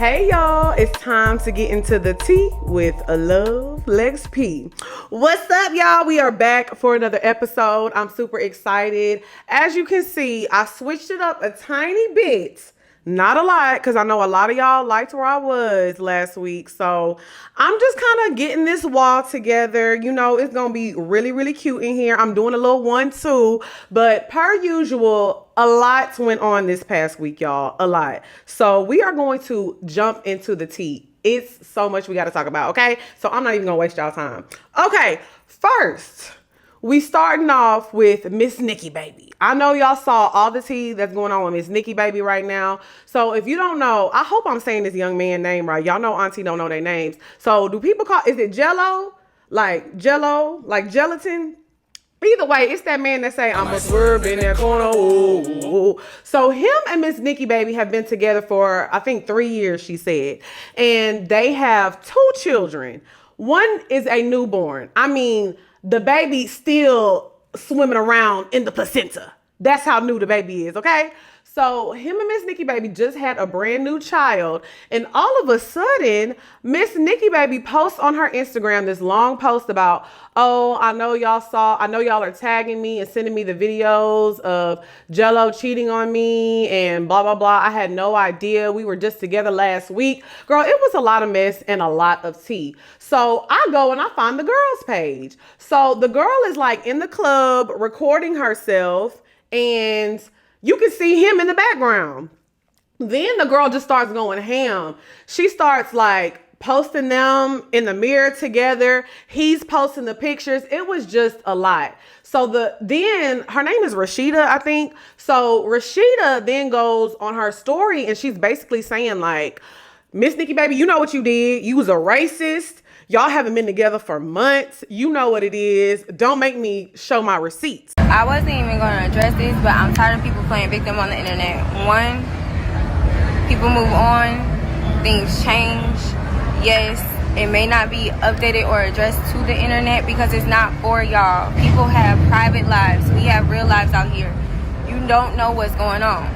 Hey y'all, it's time to get into the tea with alllll, Lex P. What's up y'all? We are back for another episode. I'm super excited. As you can see, I switched it up a tiny bit. Not a lot, because I know a lot of y'all liked where I was last week. So I'm just kind of getting this wall together. You know, it's going to be really, really cute in here. I'm doing a little 1-2, but per usual, a lot went on this past week, y'all. A lot. So we are going to jump into the tea. It's so much we got to talk about, okay? So I'm not even going to waste y'all time. Okay, first, we starting off with Miss Nikki Baby. I know y'all saw all the tea that's going on with Miss Nikki Baby right now. So if you don't know, I hope I'm saying this young man name right. Y'all know Auntie don't know their names. So do people call, is it Gelo? Like Gelo? Like gelatin? Either way, it's that man that say, I'm a swerve in that corner. Ooh. So him and Miss Nikki Baby have been together for, I think, 3 years, she said. And they have 2 children. One is a newborn. I mean, the baby still swimming around in the placenta. That's how new the baby is, okay? So him and Miss Nikki Baby just had a brand new child. And all of a sudden, Miss Nikki Baby posts on her Instagram this long post about, oh, I know y'all are tagging me and sending me the videos of Gelo cheating on me and blah, blah, blah. I had no idea. We were just together last week. Girl, it was a lot of mess and a lot of tea. So I go and I find the girls page. So the girl is like in the club recording herself and you can see him in the background. Then the girl just starts going ham. She starts like posting them in the mirror together. He's posting the pictures. It was just a lot. So then her name is Rashida, I think. So Rashida then goes on her story and she's basically saying like, Miss Nikki Baby, you know what you did. You was a racist. Y'all haven't been together for months. You know what it is. Don't make me show my receipts. I wasn't even going to address this, but I'm tired of people playing victim on the internet. One, people move on, things change. Yes, it may not be updated or addressed to the internet because it's not for y'all. People have private lives. We have real lives out here. You don't know what's going on.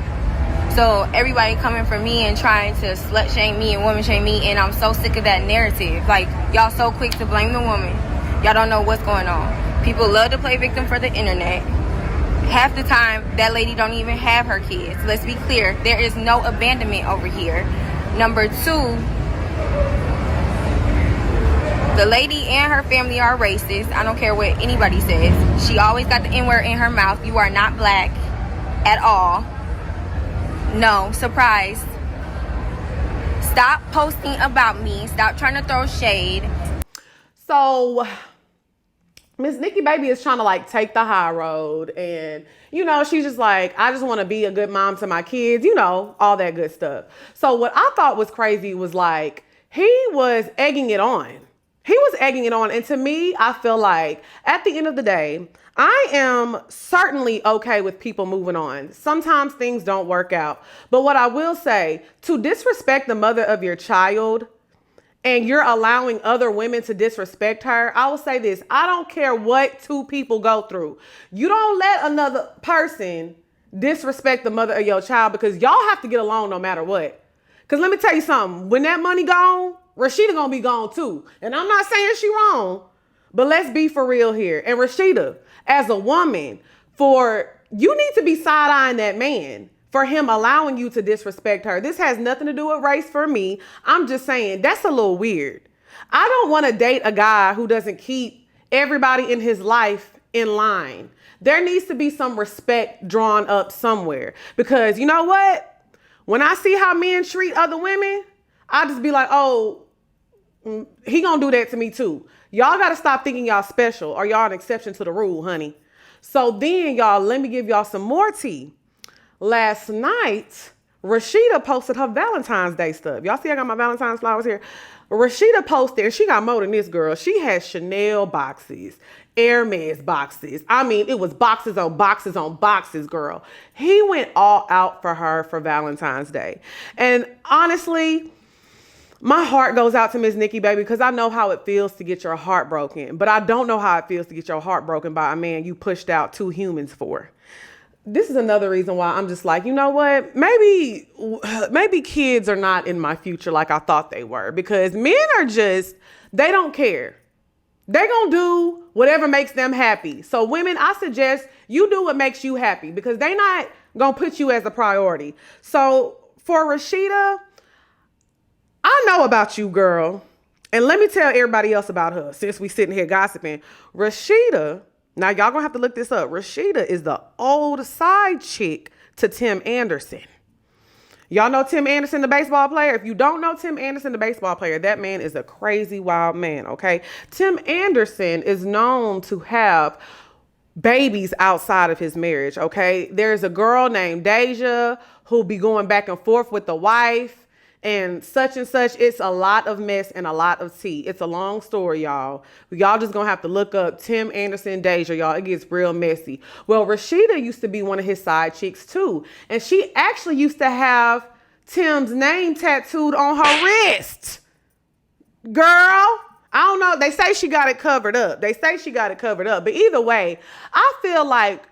So everybody coming for me and trying to slut shame me and woman shame me, and I'm so sick of that narrative. Like, y'all so quick to blame the woman. Y'all don't know what's going on. People love to play victim for the internet. Half the time, that lady don't even have her kids. Let's be clear. There is no abandonment over here. Number 2, the lady and her family are racist. I don't care what anybody says. She always got the N-word in her mouth. You are not black at all. No, surprise. Stop posting about me. Stop trying to throw shade. So Miss Nikki Baby is trying to like take the high road. And, you know, she's just like, I just want to be a good mom to my kids, you know, all that good stuff. So what I thought was crazy was like, he was egging it on. He was egging it on. And to me, I feel like at the end of the day, I am certainly okay with people moving on. Sometimes things don't work out. But what I will say, to disrespect the mother of your child and you're allowing other women to disrespect her, I will say this. I don't care what 2 people go through. You don't let another person disrespect the mother of your child because y'all have to get along no matter what. Because let me tell you something. When that money gone, Rashida gonna be gone too. And I'm not saying she wrong, but let's be for real here. And Rashida, as a woman, you need to be side-eyeing that man for him allowing you to disrespect her. This has nothing to do with race for me. I'm just saying that's a little weird. I don't want to date a guy who doesn't keep everybody in his life in line. There needs to be some respect drawn up somewhere because you know what? When I see how men treat other women, I just be like, oh, he gonna do that to me too. Y'all got to stop thinking y'all special or y'all an exception to the rule, honey. So then, y'all, let me give y'all some more tea. Last night, Rashida posted her Valentine's Day stuff. Y'all see I got my Valentine's flowers here? Rashida posted, and she got more than this, girl. She had Chanel boxes, Hermes boxes. I mean, it was boxes on boxes on boxes, girl. He went all out for her for Valentine's Day. And honestly, my heart goes out to Miss Nikki Baby because I know how it feels to get your heart broken. But I don't know how it feels to get your heart broken by a man you pushed out 2 humans for. this is another reason why I'm just like, you know what? Maybe kids are not in my future like I thought they were, because men are just, they don't care. They're going to do whatever makes them happy. So women, I suggest you do what makes you happy, because they not going to put you as a priority. So for Rashida, I know about you, girl. And let me tell everybody else about her, since we sitting here gossiping. Rashida, now y'all gonna have to look this up. Rashida is the old side chick to Tim Anderson. Y'all know Tim Anderson, the baseball player? If you don't know Tim Anderson, the baseball player, that man is a crazy, wild man, okay? Tim Anderson is known to have babies outside of his marriage, okay? There's a girl named Deja who'll be going back and forth with the wife and such. It's a lot of mess and a lot of tea. It's a long story, y'all. Y'all just gonna have to look up Tim Anderson, Deja, y'all. It gets real messy. Well, Rashida used to be one of his side chicks too. And she actually used to have Tim's name tattooed on her wrist. Girl, I don't know. They say she got it covered up. But either way, I feel like,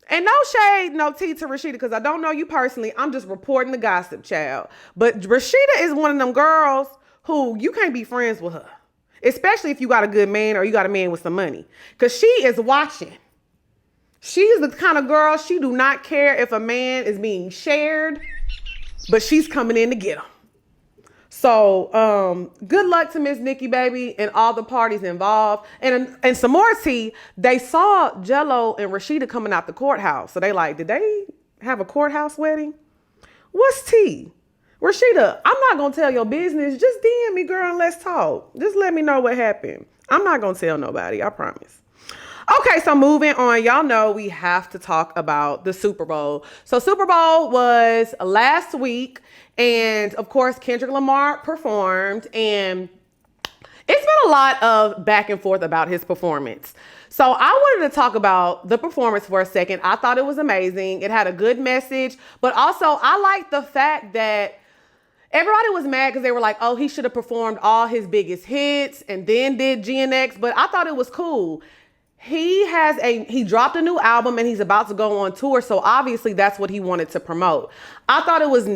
and no shade, no tea to Rashida, because I don't know you personally. I'm just reporting the gossip, child. But Rashida is one of them girls who you can't be friends with her, especially if you got a good man or you got a man with some money, because she is watching. She's the kind of girl, she do not care if a man is being shared, but she's coming in to get him. So good luck to Miss Nikki Baby and all the parties involved. And some more tea, they saw Gelo and Rashida coming out the courthouse. So they like, did they have a courthouse wedding? What's tea? Rashida, I'm not going to tell your business. Just DM me, girl, and let's talk. Just let me know what happened. I'm not going to tell nobody, I promise. Okay, so moving on, y'all know we have to talk about the Super Bowl. So Super Bowl was last week, and of course, Kendrick Lamar performed, and it's been a lot of back and forth about his performance. So I wanted to talk about the performance for a second. I thought it was amazing. It had a good message, but also I like the fact that everybody was mad because they were like, oh, he should have performed all his biggest hits and then did GNX, but I thought it was cool. He dropped a new album and he's about to go on tour. So obviously that's what he wanted to promote. I thought it was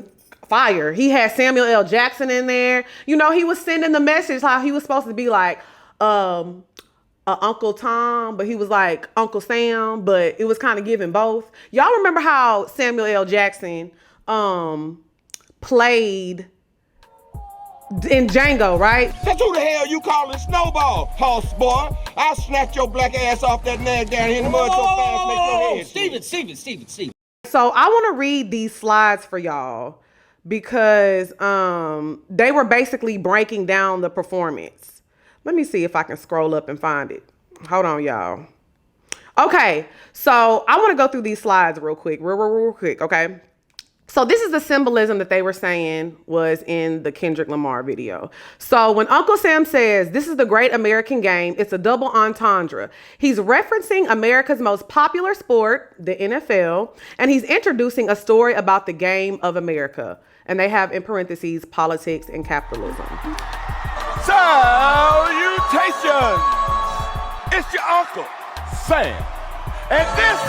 fire. He had Samuel L. Jackson in there. You know, he was sending the message how he was supposed to be like Uncle Tom, but he was like Uncle Sam, but it was kind of giving both. Y'all remember how Samuel L. Jackson played in Django, right? That's who the hell you calling Snowball, horse boy? I'll snatch your black ass off that nag down here in the mud so fast, make your head. Steven. So I want to read these slides for y'all because they were basically breaking down the performance. Let me see if I can scroll up and find it. Hold on, y'all. Okay, so I want to go through these slides real quick, okay? So this is the symbolism that they were saying was in the Kendrick Lamar video. So when Uncle Sam says, this is the great American game, it's a double entendre. He's referencing America's most popular sport, the NFL, and he's introducing a story about the game of America. And they have in parentheses, politics and capitalism. Salutations! It's your Uncle Sam. And this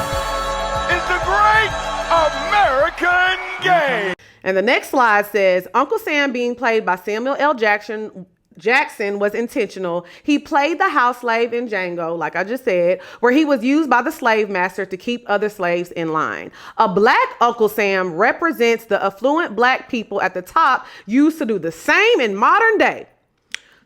is the great American game. And the next slide says, Uncle Sam being played by Samuel L. Jackson was intentional. He played the house slave in Django, like I just said, where he was used by the slave master to keep other slaves in line. A black Uncle Sam represents the affluent black people at the top used to do the same in modern day.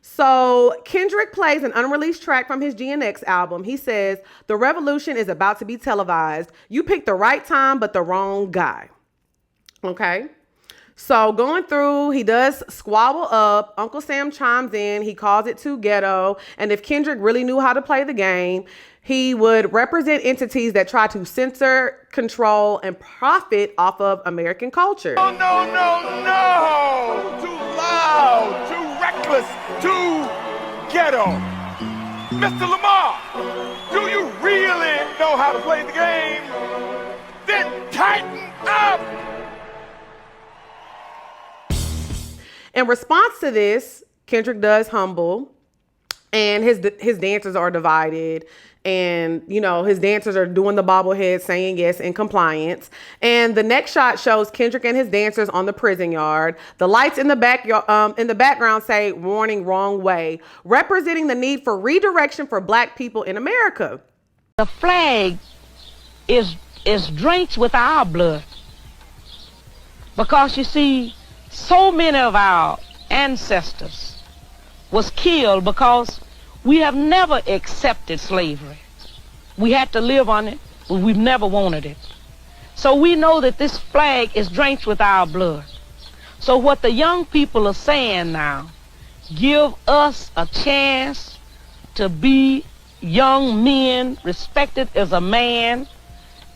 So Kendrick plays an unreleased track from his GNX album. He says, the revolution is about to be televised. You picked the right time, but the wrong guy. Okay. So going through, he does squabble up. Uncle Sam chimes in. He calls it too ghetto. And if Kendrick really knew how to play the game, he would represent entities that try to censor, control, and profit off of American culture. No. Too loud, too reckless, too ghetto. Mr. Lamar, do you really know how to play the game? Then tighten up. In response to this, Kendrick does humble and his dancers are divided, and you know his dancers are doing the bobblehead saying yes in compliance. And the next shot shows Kendrick and his dancers on the prison yard. The lights in the background say warning wrong way, representing the need for redirection for black people in America. The flag is drenched with our blood, because you see, so many of our ancestors was killed because we have never accepted slavery. We had to live on it, but we've never wanted it. So we know that this flag is drenched with our blood. So what the young people are saying now, give us a chance to be young men, respected as a man,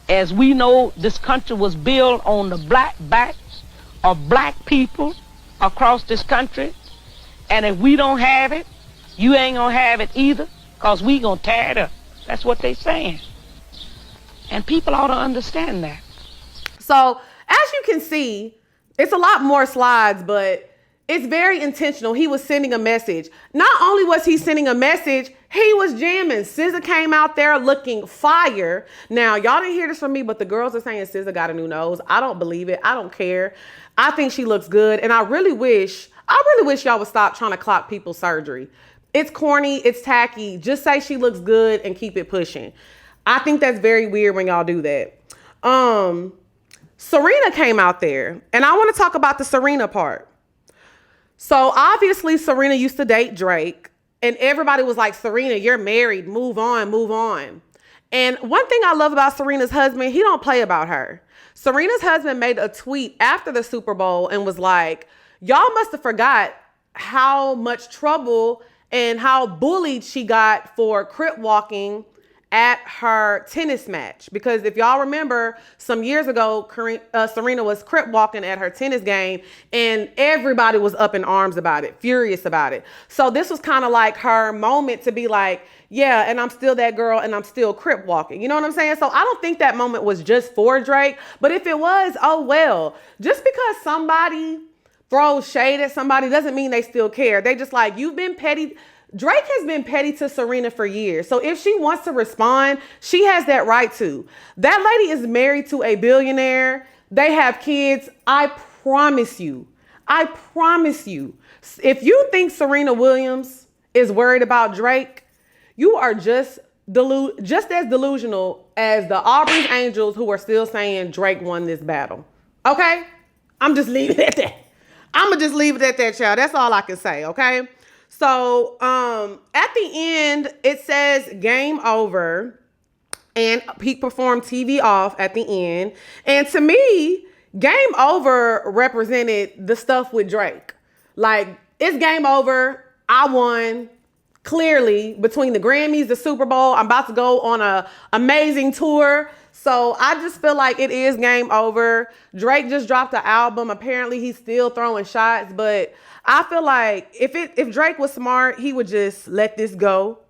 as we know this country was built on the black backs of black people across this country. And if we don't have it, you ain't gonna have it either, because we gonna tear it up. That's what they saying. And people ought to understand that. So as you can see, it's a lot more slides, but it's very intentional. He was sending a message. Not only was he sending a message, he was jamming. SZA came out there looking fire. Now, y'all didn't hear this from me, but the girls are saying SZA got a new nose. I don't believe it. I don't care. I think she looks good. And I really wish y'all would stop trying to clock people's surgery. It's corny. It's tacky. Just say she looks good and keep it pushing. I think that's very weird when y'all do that. Serena came out there, and I want to talk about the Serena part. So obviously Serena used to date Drake, and everybody was like, Serena, you're married. Move on, move on. And one thing I love about Serena's husband, he don't play about her. Serena's husband made a tweet after the Super Bowl and was like, y'all must have forgot how much trouble and how bullied she got for crip walking at her tennis match. Because if y'all remember, some years ago, Serena was crip walking at her tennis game, and everybody was up in arms about it, furious about it. So this was kind of like her moment to be like, yeah, and I'm still that girl, and I'm still crip walking. You know what I'm saying? So I don't think that moment was just for Drake, but if it was, oh well. Just because somebody throws shade at somebody doesn't mean they still care. They just like, you've been petty. Drake has been petty to Serena for years. So if she wants to respond, she has that right to. That lady is married to a billionaire. They have kids. I promise you, if you think Serena Williams is worried about Drake, you are just as delusional as the Aubrey's Angels who are still saying Drake won this battle. Okay? I'm just leaving it at that. I'm going to just leave it at that, y'all. That's all I can say, okay? So at the end, it says game over, and he performed TV off at the end. And to me, game over represented the stuff with Drake. Like, it's game over. I won. Clearly, between the Grammys, the Super Bowl, I'm about to go on an amazing tour. So I just feel like it is game over. Drake just dropped an album. Apparently, he's still throwing shots, but I feel like if Drake was smart, he would just let this go,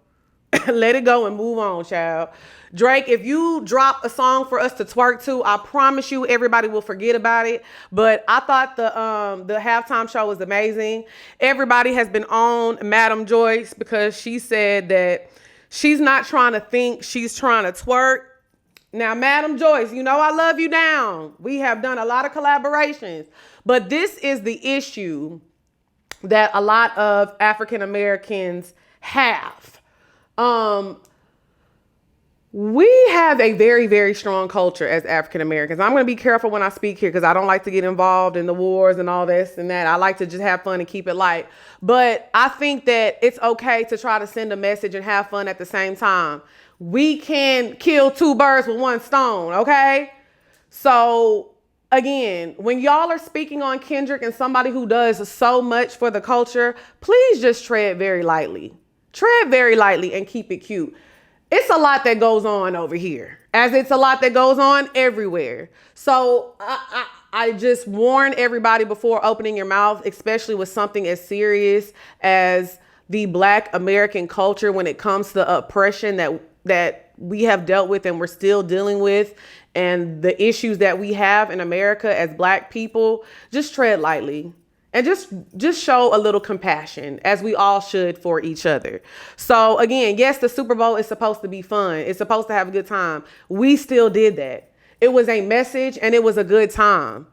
let it go and move on, child. Drake, if you drop a song for us to twerk to, I promise you everybody will forget about it. But I thought the halftime show was amazing. Everybody has been on Madam Joyce because she said that she's not trying to think, she's trying to twerk. Now, Madam Joyce, you know I love you down. We have done a lot of collaborations, but this is the issue that a lot of African Americans have. We have a very, very strong culture as African Americans. I'm going to be careful when I speak here because I don't like to get involved in the wars and all this and that. I like to just have fun and keep it light. But I think that it's okay to try to send a message and have fun at the same time. We can kill two birds with one stone, okay? So again, when y'all are speaking on Kendrick and somebody who does so much for the culture, please just tread very lightly. Tread very lightly and keep it cute. It's a lot that goes on over here, as it's a lot that goes on everywhere. So I just warn everybody before opening your mouth, especially with something as serious as the Black American culture when it comes to the oppression that we have dealt with and we're still dealing with, and the issues that we have in America as Black people. Just tread lightly. And just show a little compassion, as we all should for each other. So again, yes, the Super Bowl is supposed to be fun. It's supposed to have a good time. We still did that. It was a message and it was a good time.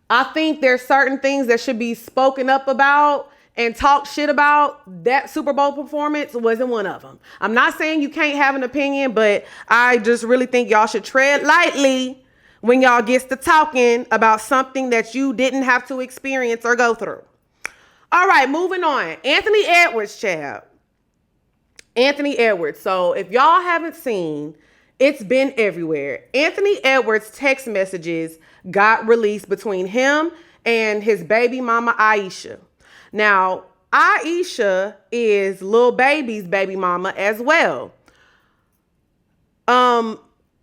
I think there's certain things that should be spoken up about and talk shit about. That Super Bowl performance wasn't one of them. I'm not saying you can't have an opinion, but I just really think y'all should tread lightly when y'all gets to talking about something that you didn't have to experience or go through. All right, moving on. Anthony Edwards, child. Anthony Edwards. So if y'all haven't seen, it's been everywhere. Anthony Edwards' text messages got released between him and his baby mama, Ayesha. Now, Ayesha is Lil Baby's baby mama as well.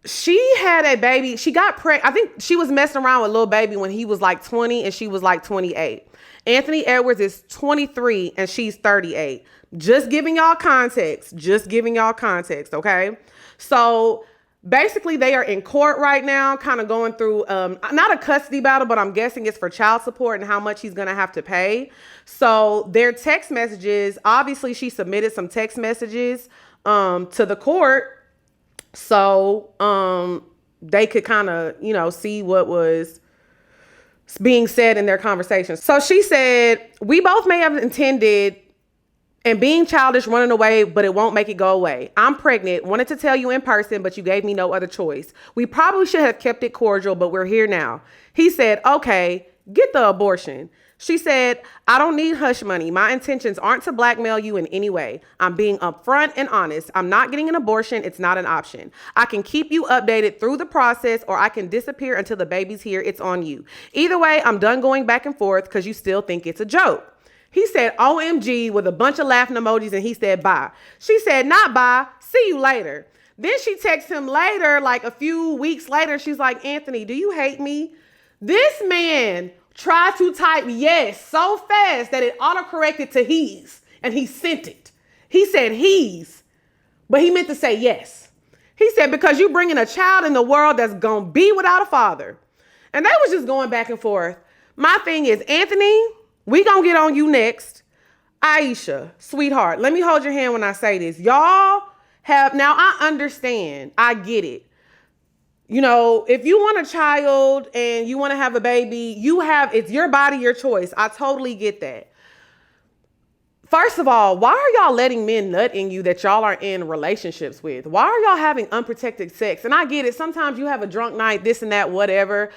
She had a baby. She got pregnant. I think she was messing around with Lil Baby when he was like 20 and she was like 28. Anthony Edwards is 23 and she's 38. Just giving y'all context. Okay? So basically they are in court right now, kind of going through, not a custody battle, but I'm guessing it's for child support and how much he's going to have to pay. So their text messages, obviously she submitted some text messages to the court. So they could kind of, see what was being said in their conversation. So she said, we both may have intended and being childish, running away, but it won't make it go away. I'm pregnant, wanted to tell you in person, but you gave me no other choice. We probably should have kept it cordial, but we're here now. He said, okay, get the abortion. She said, I don't need hush money. My intentions aren't to blackmail you in any way. I'm being upfront and honest. I'm not getting an abortion. It's not an option. I can keep you updated through the process, or I can disappear until the baby's here. It's on you. Either way, I'm done going back and forth because you still think it's a joke. He said, OMG, with a bunch of laughing emojis, and he said, bye. She said, not bye. See you later. Then she texts him later, like a few weeks later. She's like, Anthony, do you hate me? This man tried to type yes so fast that it autocorrected to he's, and he sent it. He said he's, but he meant to say yes. He said, because you bringing a child in the world that's going to be without a father. And they was just going back and forth. My thing is, Anthony, we going to get on you next. Ayesha, sweetheart, let me hold your hand when I say this. Y'all have, now I understand, I get it. If you want a child and you want to have a baby, it's your body, your choice. I totally get that. First of all, why are y'all letting men nut in you that y'all are in relationships with? Why are y'all having unprotected sex? And I get it. Sometimes you have a drunk night, this and that, whatever.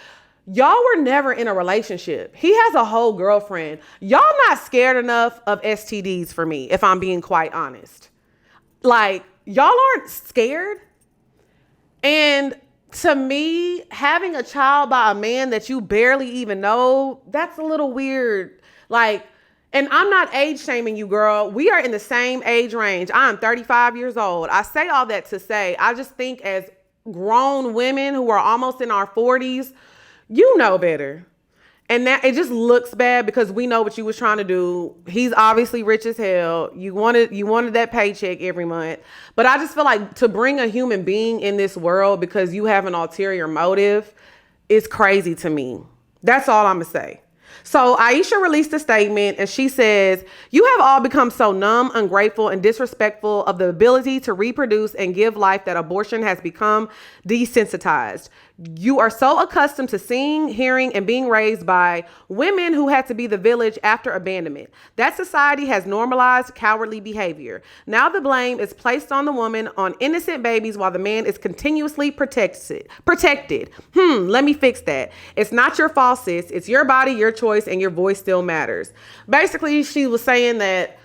Y'all were never in a relationship. He has a whole girlfriend. Y'all not scared enough of STDs for me, if I'm being quite honest. Like, y'all aren't scared. And to me, having a child by a man that you barely even know, that's a little weird. Like, and I'm not age shaming you, girl. We are in the same age range. I'm 35 years old. I say all that to say, I just think as grown women who are almost in our 40s, you know better. And that it just looks bad because we know what you was trying to do. He's obviously rich as hell. You wanted that paycheck every month. But I just feel like to bring a human being in this world because you have an ulterior motive is crazy to me. That's all I'm gonna say. So Ayesha released a statement and she says, you have all become so numb, ungrateful, and disrespectful of the ability to reproduce and give life that abortion has become desensitized. You are so accustomed to seeing, hearing, and being raised by women who had to be the village after abandonment. That society has normalized cowardly behavior. Now the blame is placed on the woman, on innocent babies, while the man is continuously protected. Let me fix that. It's not your fault, sis. It's your body, your choice, and your voice still matters. Basically, she was saying that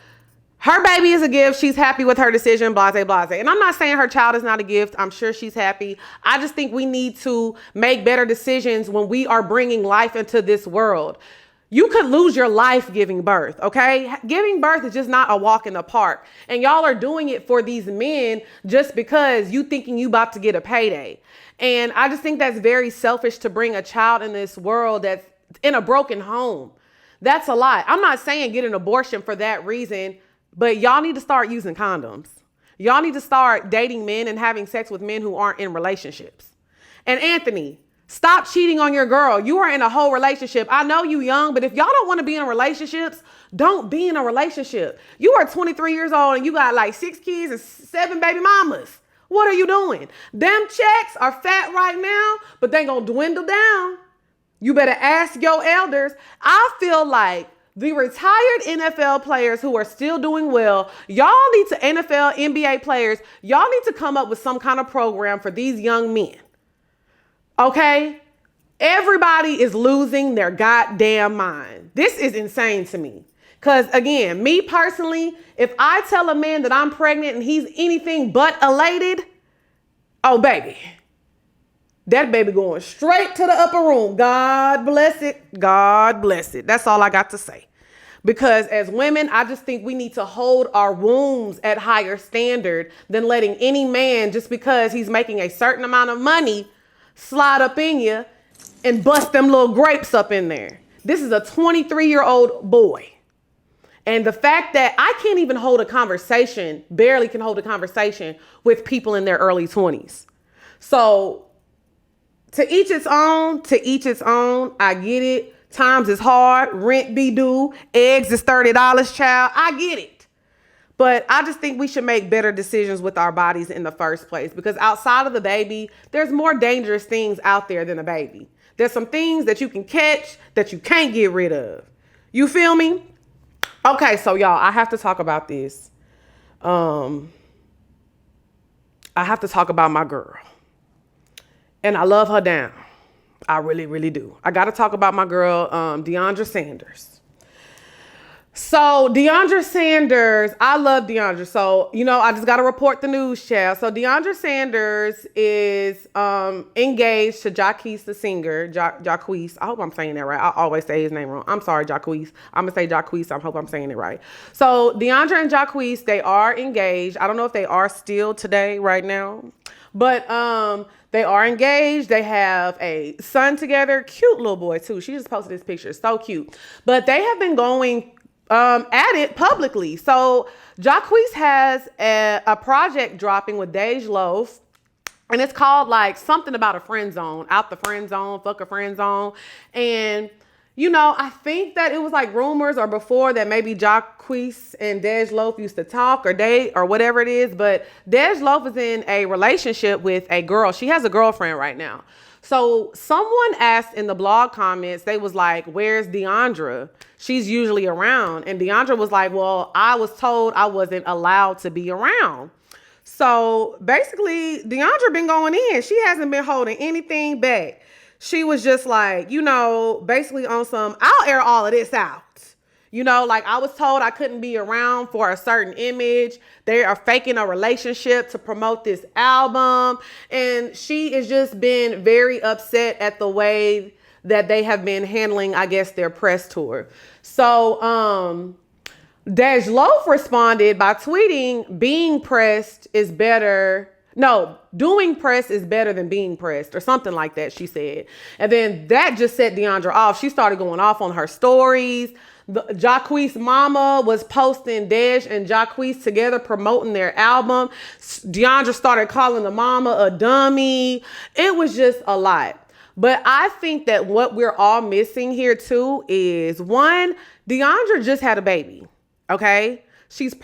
her baby is a gift. She's happy with her decision, blase, blase. And I'm not saying her child is not a gift. I'm sure she's happy. I just think we need to make better decisions when we are bringing life into this world. You could lose your life giving birth, okay? Giving birth is just not a walk in the park. And y'all are doing it for these men just because you thinking you about to get a payday. And I just think that's very selfish to bring a child in this world that's in a broken home. That's a lot. I'm not saying get an abortion for that reason. But y'all need to start using condoms. Y'all need to start dating men and having sex with men who aren't in relationships. And Anthony, Stop cheating on your girl. You are in a whole relationship. I know you young, but if y'all don't want to be in relationships, don't be in a relationship. You are 23 years old and you got like 6 kids and 7 baby mamas. What are you doing? Them checks are fat right now, but they gonna dwindle down. You better ask your elders. I feel like the retired NFL players who are still doing well, y'all need to, NFL, NBA players, y'all need to come up with some kind of program for these young men. Okay? Everybody is losing their goddamn mind. This is insane to me. Because again, me personally, if I tell a man that I'm pregnant and he's anything but elated, oh baby, that baby going straight to the upper room. God bless it. God bless it. That's all I got to say. Because as women, I just think we need to hold our wombs at higher standard than letting any man, just because he's making a certain amount of money, slide up in you and bust them little grapes up in there. This is a 23-year-old boy. And the fact that I can't even hold a conversation, barely can hold a conversation with people in their early 20s. So to each its own, I get it. Times is hard, rent be due, eggs is $30, child. I get it. But I just think we should make better decisions with our bodies in the first place, because outside of the baby, there's more dangerous things out there than a baby. There's some things that you can catch that you can't get rid of. You feel me? Okay, so y'all, I have to talk about this. I have to talk about my girl. And I love her down. I really, really do. I got to talk about my girl, Deiondra Sanders. So Deiondra Sanders, I love Deiondra. So, I just got to report the news, child. So Deiondra Sanders is engaged to Jacquees the singer. Jacquees. I hope I'm saying that right. I always say his name wrong. I'm sorry, Jacquees. I'm going to say Jacquees. I hope I'm saying it right. So Deiondra and Jacquees, they are engaged. I don't know if they are still today, right now. But they are engaged. They have a son together. Cute little boy, too. She just posted this picture. So cute. But they have been going at it publicly. So Jacquees has a project dropping with Gelo, and it's called like something about a friend zone, out the friend zone, fuck a friend zone. And I think that it was like rumors or before that maybe Jacquees and Gelo used to talk or date or whatever it is, but Gelo is in a relationship with a girl. She has a girlfriend right now. So someone asked in the blog comments, they was like, where's Deiondra? She's usually around. And Deiondra was like, well, I was told I wasn't allowed to be around. So basically, Deiondra been going in. She hasn't been holding anything back. She was just like, basically on some, I'll air all of this out. Like I was told I couldn't be around for a certain image. They are faking a relationship to promote this album. And she has just been very upset at the way that they have been handling, I guess, their press tour. So Gelo responded by tweeting, being pressed is better. No, doing press is better than being pressed or something like that, she said. And then that just set Deiondra off. She started going off on her stories. Jacquees' mama was posting Dej and Jacquees together promoting their album. Deiondra started calling the mama a dummy. It was just a lot. But I think that what we're all missing here too is, one, Deiondra just had a baby, okay? She's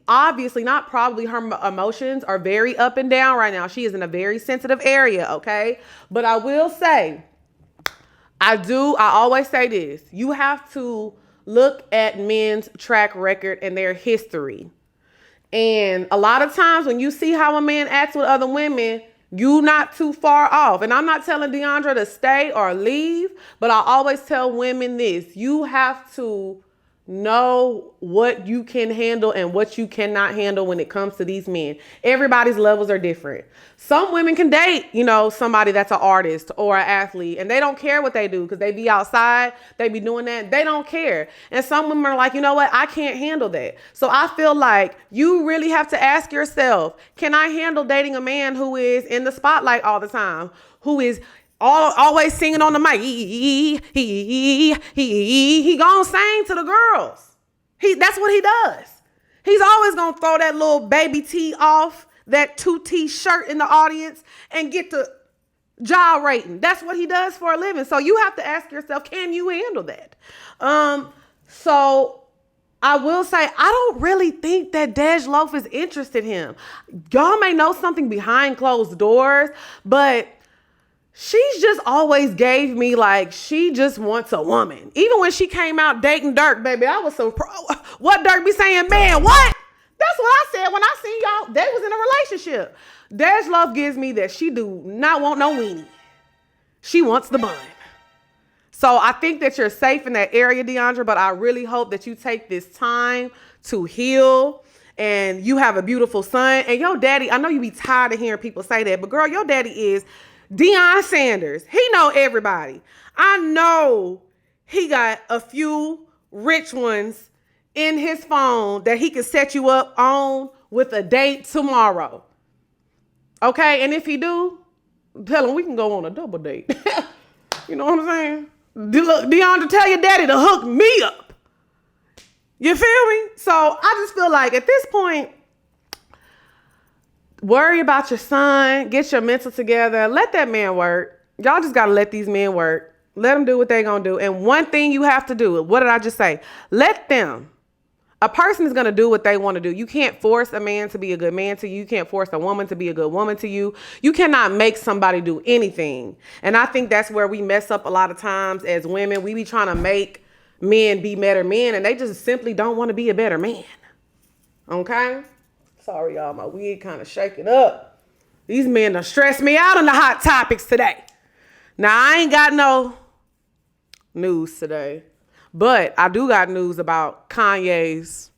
obviously not probably, her emotions are very up and down right now. She is in a very sensitive area, okay? But I will say, I always say this. You have to look at men's track record and their history. And a lot of times when you see how a man acts with other women, you not too far off. And I'm not telling Deiondra to stay or leave, but I always tell women this. You have to know what you can handle and what you cannot handle when it comes to these men. Everybody's levels are different. Some women can date, somebody that's an artist or an athlete, and they don't care what they do because they be outside, they be doing that. They don't care. And some women are like, you know what? I can't handle that. So I feel like you really have to ask yourself, can I handle dating a man who is in the spotlight all the time, who is always singing on the mic? He gonna sing to the girls. That's what he does. He's always gonna throw that little baby tee off, that 2T shirt in the audience, and get to gyrating. That's what he does for a living. So you have to ask yourself, can you handle that? So I will say, I don't really think that Dej Loaf is interested in him. Y'all may know something behind closed doors, but she's just always gave me like she just wants a woman. Even when she came out dating Dirk, baby, I was so what Dirk be saying, man, what? That's what I said when I seen y'all. They was in a relationship. Dej Loaf gives me that she do not want no weenie. She wants the bun. So I think that you're safe in that area, Deiondra, but I really hope that you take this time to heal and you have a beautiful son. And your daddy, I know you be tired of hearing people say that, but girl, your daddy is Deion Sanders. He know everybody. I know he got a few rich ones in his phone that he can set you up on with a date tomorrow. Okay, and if he do, tell him we can go on a double date. You know what I'm saying? Look, Deiondra, tell your daddy to hook me up. You feel me? So I just feel like at this point, worry about your son, get your mental together, let that man work. Y'all just gotta let these men work. Let them do what they gonna do. And one thing you have to do, what did I just say? Let them. A person is going to do what they want to do. You can't force a man to be a good man to you. You can't force a woman to be a good woman to you. You cannot make somebody do anything. And I think that's where we mess up a lot of times as women. We be trying to make men be better men, and they just simply don't want to be a better man. Okay? Sorry, y'all. My wig kind of shaking up. These men done stressed me out on the hot topics today. Now, I ain't got no news today. But I do got news about Kanye's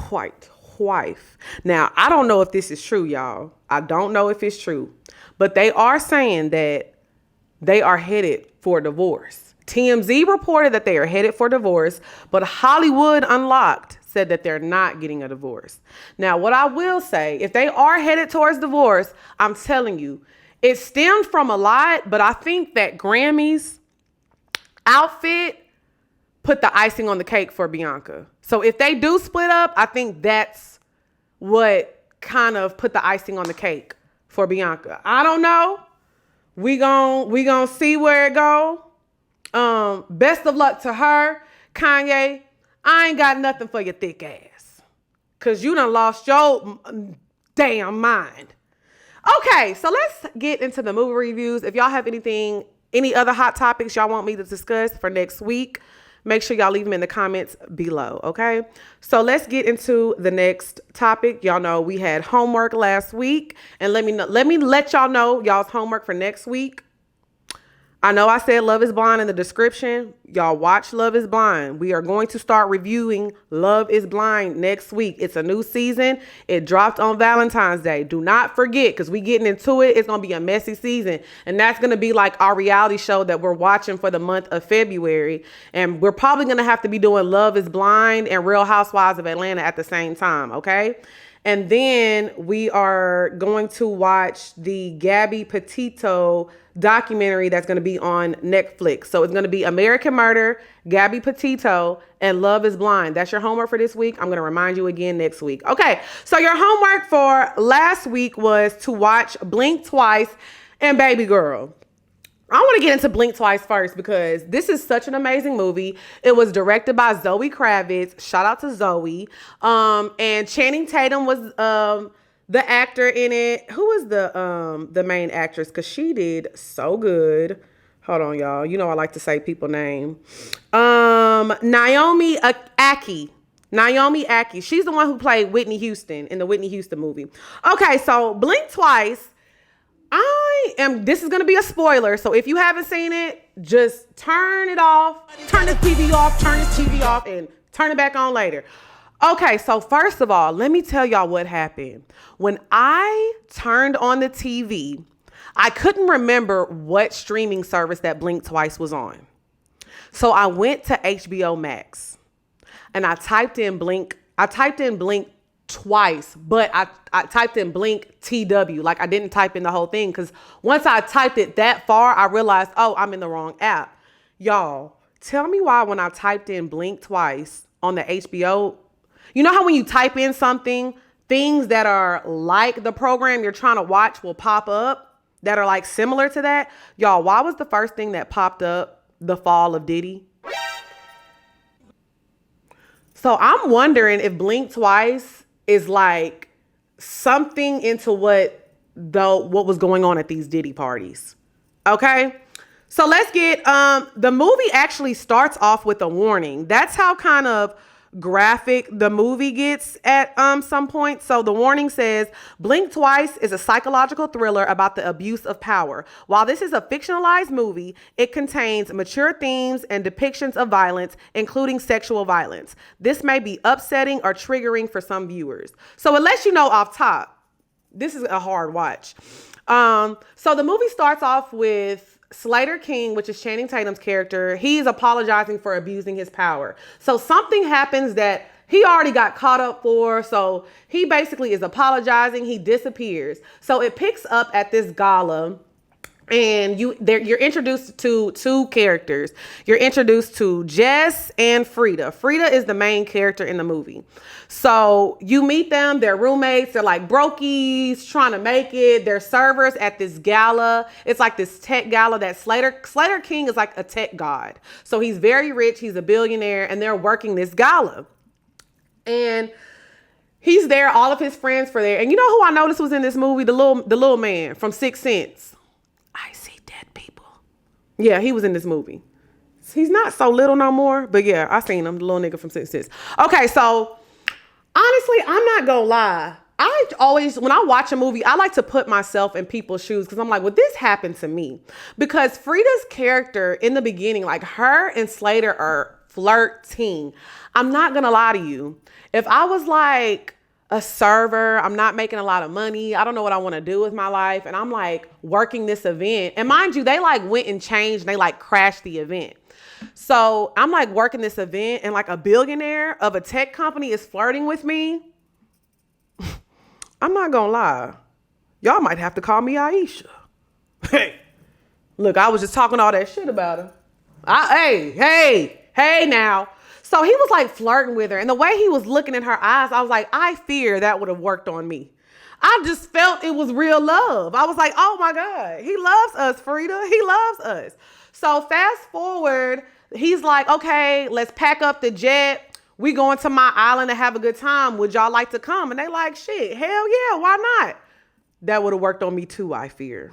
white wife. Now, I don't know if this is true, y'all. I don't know if it's true. But they are saying that they are headed for divorce. TMZ reported that they are headed for divorce, but Hollywood Unlocked said that they're not getting a divorce. Now, what I will say, if they are headed towards divorce, I'm telling you, it stemmed from a lot, but I think that Grammy's outfit put the icing on the cake for Bianca. So if they do split up, I think that's what kind of put the icing on the cake for Bianca. I don't know. We gon' see where it go. Best of luck to her. Kanye, I ain't got nothing for your thick ass. Cause you done lost your damn mind. Okay, so let's get into the movie reviews. If y'all have any other hot topics y'all want me to discuss for next week, make sure y'all leave them in the comments below, okay? So let's get into the next topic. Y'all know we had homework last week, and let me let y'all know y'all's homework for next week. I know I said Love is Blind in the description. Y'all watch Love is Blind. We are going to start reviewing Love is Blind next week. It's a new season. It dropped on Valentine's Day. Do not forget, because we getting into it. It's going to be a messy season. And that's going to be like our reality show that we're watching for the month of February. And we're probably going to have to be doing Love is Blind and Real Housewives of Atlanta at the same time, okay? And then we are going to watch the Gabby Petito documentary that's going to be on Netflix. So it's going to be American Murder, Gabby Petito, and Love is Blind. That's your homework for this week. I'm going to remind you again next week. Okay, so your homework for last week was to watch Blink Twice and Babygirl. I want to get into Blink Twice first because this is such an amazing movie. It was directed by Zoe Kravitz. Shout out to Zoe. And Channing Tatum was the actor in it. Who was the main actress? Because she did so good. Hold on, y'all. You know I like to say people's name. Naomi Ackie. Naomi Ackie. She's the one who played Whitney Houston in the Whitney Houston movie. Okay, so Blink Twice. This is going to be a spoiler. So if you haven't seen it, just turn it off, turn the TV off, turn this TV off, and turn it back on later. Okay, so first of all, let me tell y'all what happened. When I turned on the TV, I couldn't remember what streaming service that Blink Twice was on. So I went to HBO Max and I typed in Blink Twice, but I typed in Blink TW. Like I didn't type in the whole thing because once I typed it that far, I realized, oh, I'm in the wrong app. Y'all, tell me why when I typed in Blink Twice on the HBO, you know how when you type in something, things that are like the program you're trying to watch will pop up? that are like similar to that. Y'all, why was the first thing that popped up the fall of Diddy? So I'm wondering if Blink Twice is like something into what was going on at these Diddy parties. Okay. So let's get, the movie actually starts off with a warning. That's how kind of graphic the movie gets at some point. So the warning says, Blink Twice is a psychological thriller about the abuse of power. While this is a fictionalized movie, it contains mature themes and depictions of violence, including sexual violence. This may be upsetting or triggering for some viewers. So it lets you know off top, this is a hard watch. So the movie starts off with Slater King, which is Channing Tatum's character. He's apologizing for abusing his power. So something happens that he already got caught up for. So he basically is apologizing. He disappears. So it picks up at this gala. And you're introduced to two characters. You're introduced to Jess and Frida. Frida is the main character in the movie. So you meet them, they're roommates, they're like brokies, trying to make it. They're servers at this gala. It's like this tech gala that Slater King is like a tech god. So he's very rich, he's a billionaire, and they're working this gala. And he's there, all of his friends were there. And you know who I noticed was in this movie? The little man from 6 Sense. I see dead people. Yeah, he was in this movie. He's not so little no more, but yeah, I seen him, the little nigga from 6 Sense. Okay, so honestly, I'm not gonna lie. I always, when I watch a movie, I like to put myself in people's shoes because I'm like, well, this happened to me. Because Frida's character in the beginning, like her and Slater are flirting. I'm not gonna lie to you. If I was like a server, I'm not making a lot of money, I don't know what I want to do with my life, and I'm like working this event, and mind you, they like went and changed and they like crashed the event. So I'm like working this event and like a billionaire of a tech company is flirting with me. I'm not gonna lie, y'all might have to call me Ayesha. Hey, look, I was just talking all that shit about her. Hey now. So he was like flirting with her, and the way he was looking in her eyes, I was like, I fear that would have worked on me. I just felt it was real love. I was like, oh my God, he loves us, Frida. He loves us. So fast forward, he's like, okay, let's pack up the jet. We going to my island to have a good time. Would y'all like to come? And they like, shit, hell yeah, why not? That would have worked on me too, I fear.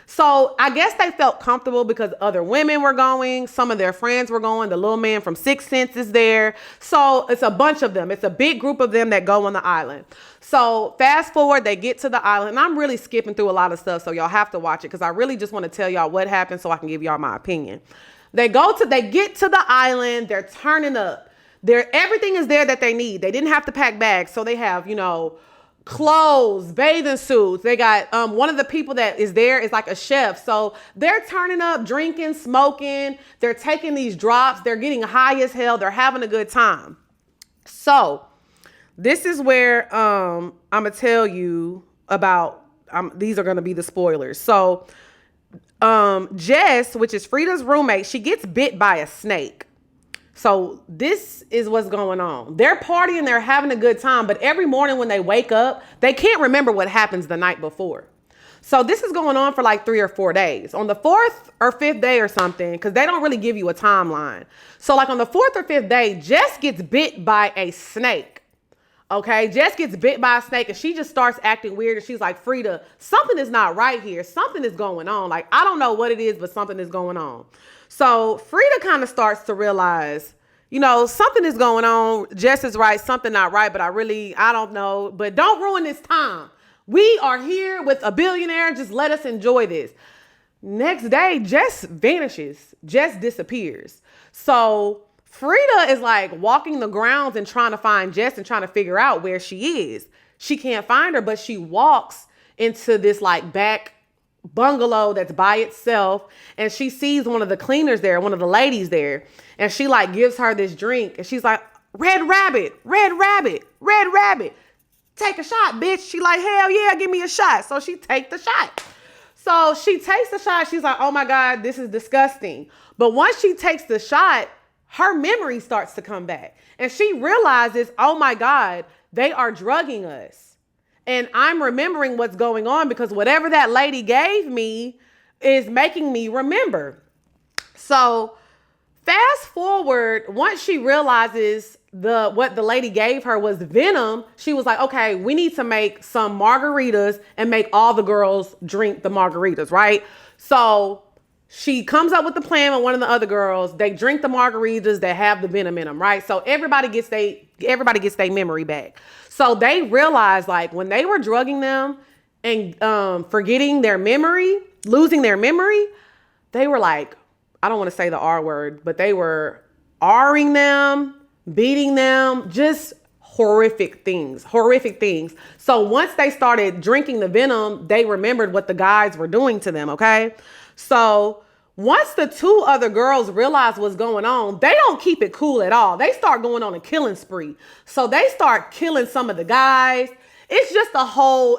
So I guess they felt comfortable because other women were going. Some of their friends were going. The little man from 6 Sense is there. So it's a bunch of them. It's a big group of them that go on the island. So fast forward, they get to the island. And I'm really skipping through a lot of stuff, so y'all have to watch it because I really just want to tell y'all what happened so I can give y'all my opinion. They get to the island. They're turning up. Everything is there that they need. They didn't have to pack bags. So they have, clothes, bathing suits. They got one of the people that is there is like a chef. So they're turning up, drinking, smoking. They're taking these drops. They're getting high as hell. They're having a good time. So this is where I'm going to tell you about, these are going to be the spoilers. So Jess, which is Frida's roommate, she gets bit by a snake. So this is what's going on. They're partying, they're having a good time, but every morning when they wake up, they can't remember what happens the night before. So this is going on for like 3 or 4 days. On the 4th or 5th day or something, because they don't really give you a timeline. So like on the 4th or 5th day, Jess gets bit by a snake. Okay, Jess gets bit by a snake and she just starts acting weird. And she's like, Frida, something is not right here. Something is going on. Like, I don't know what it is, but something is going on. So Frida kind of starts to realize, something is going on. Jess is right, something not right, but I don't know. But don't ruin this time. We are here with a billionaire. Just let us enjoy this. Next day, Jess vanishes. Jess disappears. So Frida is like walking the grounds and trying to find Jess and trying to figure out where she is. She can't find her, but she walks into this like back bungalow that's by itself, and she sees one of the cleaners there, one of the ladies there, and she like gives her this drink, and she's like, red rabbit, take a shot, bitch. She like, hell yeah, give me a shot. So she takes the shot. So she takes the shot. She's like, oh my God, this is disgusting. But once she takes the shot, her memory starts to come back, and she realizes, oh my God, they are drugging us. And I'm remembering what's going on because whatever that lady gave me is making me remember. So fast forward, once she realizes what the lady gave her was venom, she was like, okay, we need to make some margaritas and make all the girls drink the margaritas, right? So she comes up with the plan with one of the other girls. They drink the margaritas that have the venom in them, right? So everybody gets their memory back. So they realized, like, when they were drugging them and forgetting their memory, losing their memory, they were like, I don't want to say the R word, but they were R-ing them, beating them, just horrific things. So once they started drinking the venom, they remembered what the guys were doing to them, okay? So once the two other girls realize what's going on, they don't keep it cool at all. They start going on a killing spree. So they start killing some of the guys. It's just a whole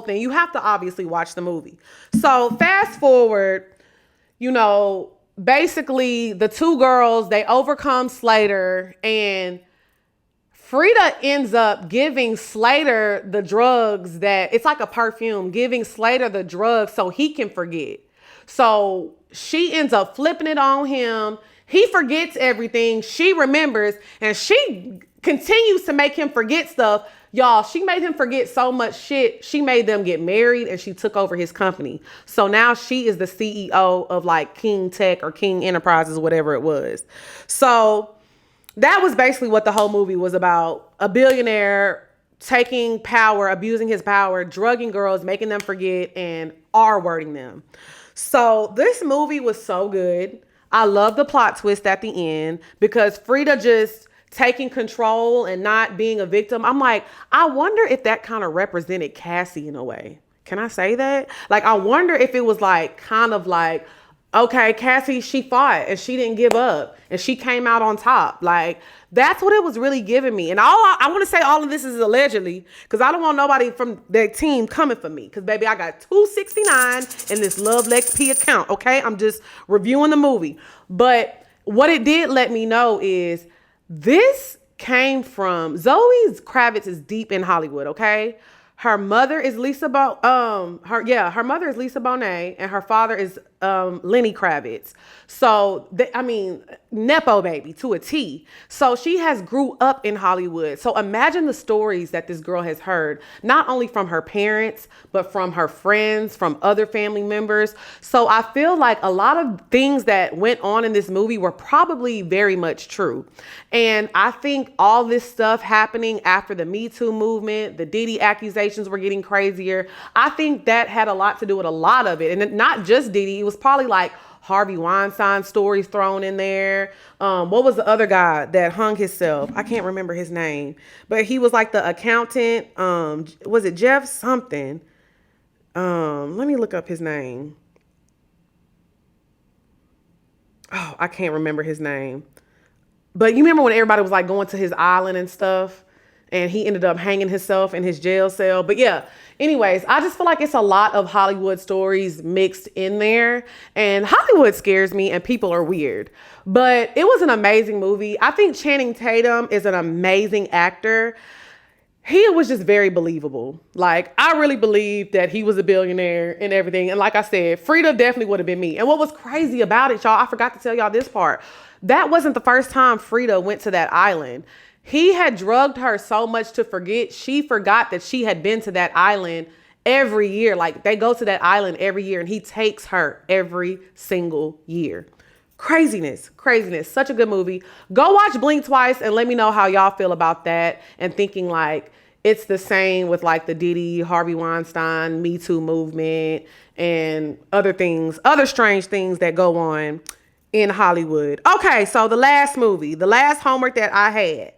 thing. You have to obviously watch the movie. So fast forward, basically the two girls, they overcome Slater, and Frida ends up giving Slater the drugs it's like a perfume, giving Slater the drugs so he can forget. So she ends up flipping it on him. He forgets everything. She remembers, and she continues to make him forget stuff. Y'all, she made him forget so much shit. She made them get married, and she took over his company. So now she is the CEO of like King Tech or King Enterprises, whatever it was. So that was basically what the whole movie was about. A billionaire taking power, abusing his power, drugging girls, making them forget, and R-wording them. So this movie was so good. I love the plot twist at the end because Frida just taking control and not being a victim. I'm like, I wonder if that kind of represented Cassie in a way. Can I say that? Like, I wonder if it was like, kind of like, okay, Cassie, she fought and she didn't give up and she came out on top. Like, that's what it was really giving me. And I want to say all of this is allegedly because I don't want nobody from their team coming for me. Because, baby, I got $269 in this Love Lex P account, okay? I'm just reviewing the movie. But what it did let me know is this came from Zoe Kravitz is deep in Hollywood, okay? Her mother is Lisa her mother is Lisa Bonet and her father is Lenny Kravitz. So Nepo baby to a T. So she has grew up in Hollywood. So imagine the stories that this girl has heard, not only from her parents, but from her friends, from other family members. So I feel like a lot of things that went on in this movie were probably very much true. And I think all this stuff happening after the Me Too movement, the Diddy accusations were getting crazier. I think that had a lot to do with a lot of it. And not just Diddy, it was probably like Harvey Weinstein stories thrown in there. What was the other guy that hung himself? I can't remember his name, but he was like the accountant. Was it Jeff something? Let me look up his name. Oh, I can't remember his name. But you remember when everybody was like going to his island and stuff, and he ended up hanging himself in his jail cell. But yeah, anyways, I just feel like it's a lot of Hollywood stories mixed in there. And Hollywood scares me and people are weird. But it was an amazing movie. I think Channing Tatum is an amazing actor. He was just very believable. Like, I really believed that he was a billionaire and everything. And like I said, Frida definitely would have been me. And what was crazy about it, y'all, I forgot to tell y'all this part. That wasn't the first time Frida went to that island. He had drugged her so much to forget. She forgot that she had been to that island every year. Like, they go to that island every year and he takes her every single year. Craziness. Such a good movie. Go watch Blink Twice and let me know how y'all feel about that and thinking like it's the same with like the Diddy, Harvey Weinstein, Me Too movement and other things, other strange things that go on in Hollywood. Okay, so the last homework that I had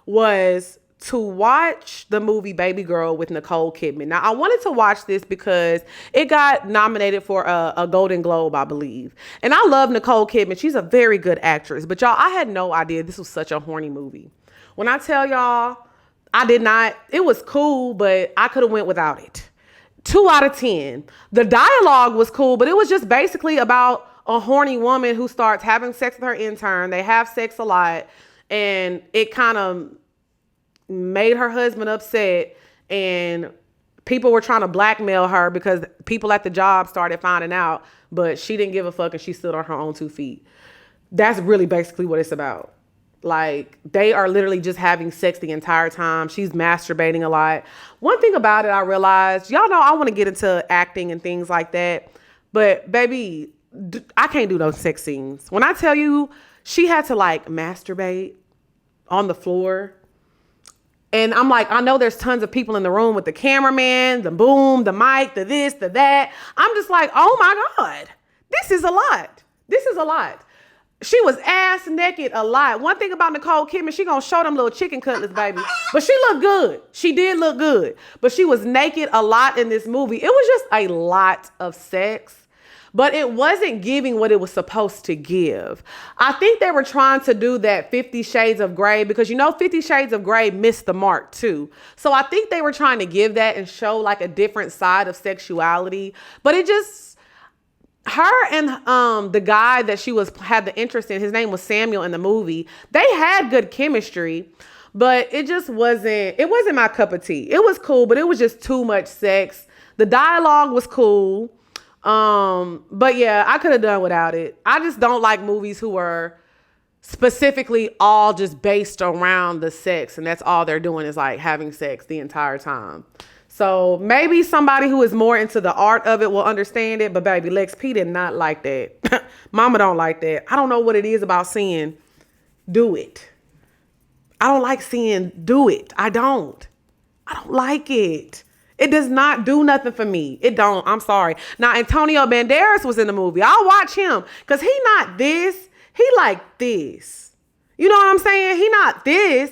was to watch the movie Babygirl with Nicole Kidman. Now, I wanted to watch this because it got nominated for a Golden Globe, I believe. And I love Nicole Kidman. She's a very good actress. But y'all, I had no idea this was such a horny movie. When I tell y'all, it was cool, but I could have went without it. 2 out of 10. The dialogue was cool, but it was just basically about a horny woman who starts having sex with her intern. They have sex a lot. And it kind of made her husband upset. And people were trying to blackmail her because people at the job started finding out, but she didn't give a fuck and she stood on her own 2 feet. That's really basically what it's about. Like, they are literally just having sex the entire time. She's masturbating a lot. One thing about it, I realized, y'all know I want to get into acting and things like that. But baby, I can't do those sex scenes. When I tell you, she had to like masturbate on the floor. And I'm like, I know there's tons of people in the room with the cameraman, the boom, the mic, the this, the that. I'm just like, oh my God, this is a lot. This is a lot. She was ass naked a lot. One thing about Nicole Kidman, she gonna show them little chicken cutlets, baby. But she looked good. She did look good. But she was naked a lot in this movie. It was just a lot of sex. But it wasn't giving what it was supposed to give. I think they were trying to do that 50 Shades of Grey because, you know, 50 Shades of Grey missed the mark too. So I think they were trying to give that and show like a different side of sexuality. But it just... her and the guy that she had the interest in, his name was Samuel in the movie, they had good chemistry, but it wasn't my cup of tea. It was cool, but it was just too much sex. The dialogue was cool. But yeah, I could have done without it. I just don't like movies who are specifically all just based around the sex and that's all they're doing is like having sex the entire time. So maybe somebody who is more into the art of it will understand it. But baby, Lex P did not like that. Mama don't like that. I don't know what it is about seeing do it. I don't like seeing do it. I don't like it. It does not do nothing for me. It don't. I'm sorry. Now, Antonio Banderas was in the movie. I'll watch him because he not this. He like this. You know what I'm saying? He not this.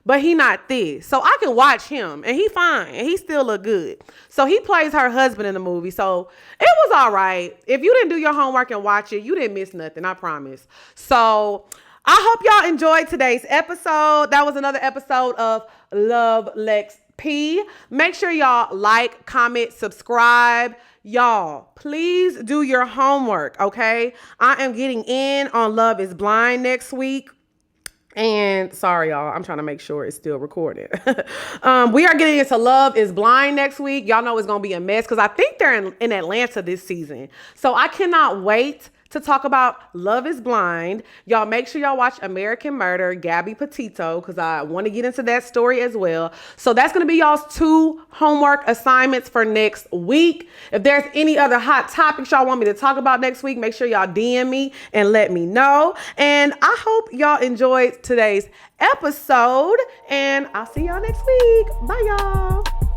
But he not this. So I can watch him and he fine and he still look good. So he plays her husband in the movie. So it was all right. If you didn't do your homework and watch it, you didn't miss nothing. I promise. So I hope y'all enjoyed today's episode. That was another episode of Love Lex P. Make sure y'all like, comment, subscribe. Y'all, please do your homework, okay? I am getting in on Love is Blind next week. And sorry, y'all, I'm trying to make sure it's still recorded. We are getting into Love is Blind next week. Y'all know it's going to be a mess because I think they're in Atlanta this season. So I cannot wait to talk about Love is Blind. Y'all make sure y'all watch American Murder, Gabby Petito, because I want to get into that story as well. So that's going to be y'all's 2 homework assignments for next week. If there's any other hot topics y'all want me to talk about next week, make sure y'all DM me and let me know. And I hope y'all enjoyed today's episode and I'll see y'all next week. Bye, y'all.